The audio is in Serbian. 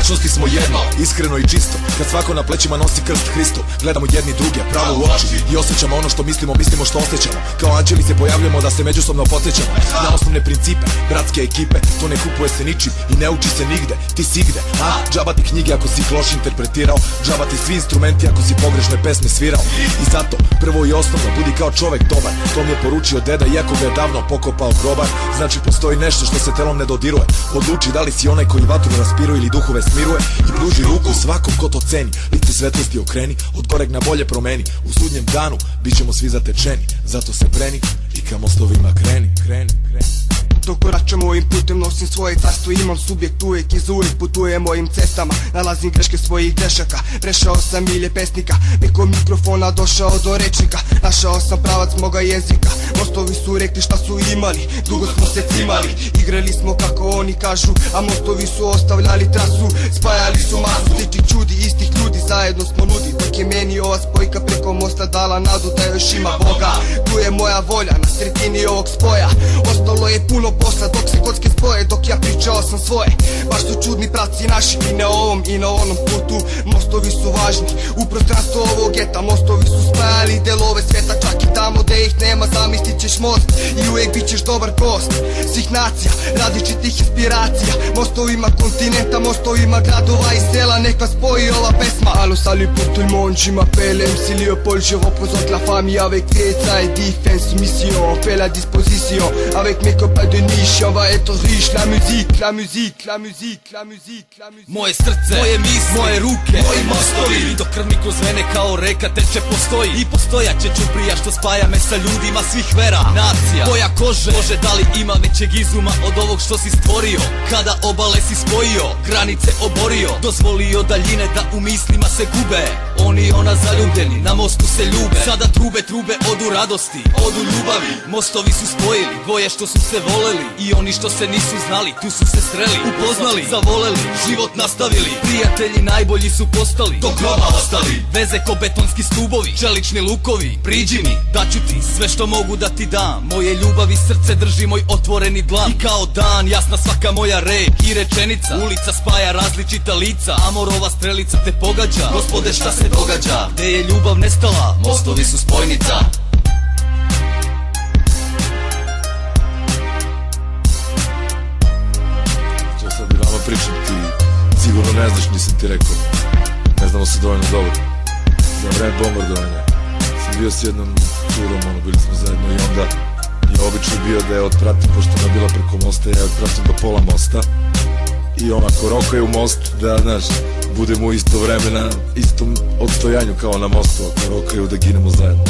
mračnosti smo jedno, iskreno i čisto. Kad svako na plećima nosi krst Hristo, gledamo jedni druge pravo u oči i osjećamo ono što mislimo, mislimo što osjećamo. Kao anđeli se pojavljamo da se međusobno podsjećamo na osnovne principe, bratske ekipe. To ne kupuje se ničim i ne uči se nigde. Ti si gde, a? Džaba ti knjige ako si ih loš interpretirao, džaba ti svi instrumenti ako si pogrešne pesme svirao. I zato, prvo i osnovno, budi kao čovek dobar. To mi je poručio deda, iako ga je davno pokopao grobar. Znači postoji nešto što se telom ne dodiruje. Odluči da li si onaj koji vatru raspiruje ili duhove smiruje. I pruži ruku svakom ko to ceni. Lice svetlosti okreni, od goreg na bolje promeni. U sudnjem danu bit ćemo svi zatečeni. Zato se breni i ka mostovima kreni. Dok koračam ovim putem, nosim svoje carstvo, imam subjekt uvijek i zauvijek putujem ovim cestama. Nalazim greške svojih grešaka, prešao sam milje pesnika, preko mikrofona došao do rečnika. Našao sam pravac moga jezika, mostovi su rekli šta su imali, dugo smo se cimali. Igrali smo kako oni kažu, a mostovi su ostavljali trasu. Spajali su masu sličnih čudi, istih ljudi, zajedno smo ludi. Dok je meni ova spojka preko mosta dala nadu da još ima Boga. Tu je moja volja na sredini ovog spoja, ostalo je puno posla dok se kocke spoje, dok ja pričao sam svoje. Baš su čudni praci naši i na ovom i na onom putu. Mostovi su važni u prostranstvu ovog geta, mostovi su spajali delove sveta, čak i tamo gde ih nema zamislit ćeš most i uvijek bit ćeš dobar gost svih nacija, različitih inspiracija, mostovima kontinenta, mostovima gradova i sela, nek vas spoji ova pesma. Allo salut pour tout le monde, je m'appelle MC Léopold, je représente la famille avec Fiesta et Defense Mission. On fait la disposition avec mes copains de niche, on va être riche. La musique, la musique, la musique, la musique, la musique. Moje srce, moje misli, moje ruke, moji mostovi. Do krv mi kroz vene kao reka teče, postoji i postojat će čuprija što spaja me sa ljudima svih vera, nacija, boja kože. Bože, da li ima većeg izuma od ovog što si stvorio? Kada obale si spojio, granice oborio, dozvolio daljine da u mislima se gube. Oni i ona zaljubljeni, na mostu se ljube. Sada trube odu radosti, odu ljubavi. Mostovi su spojili, dvoje što su se voleli i oni što se nisu znali, tu su se sreli, upoznali, zavoleli, život nastavili. Prijatelji najbolji su postali, do groba ostali. Veze ko betonski stubovi, čelični lukovi. Priđi mi, daću ti sve što mogu da ti dam. Moje ljubavi srce drži moj otvoreni dlan. I kao dan, jasna svaka moja reč i rečenica. Ulica spaja različita lica, amorova strelica te pogađa. Gospode, šta se događa? Gde je ljubav nestala? Mostovi su spojnica. Sad bi vama pričam, ti sigurno ne znaš, nisam ti rekao. Ne znamo se dovoljno dobro. Za vreme bombardovanja sam bio s jednom curom, bili smo zajedno i onda je običaj bio da je otpratim, pošto ona bila preko mosta, ja je otpratim do pola mosta i ona ko rokuje u most, da, znaš, budemo isto vremena, istom odstojanju kao na mostu, ako rokaju da ginemo zajedno.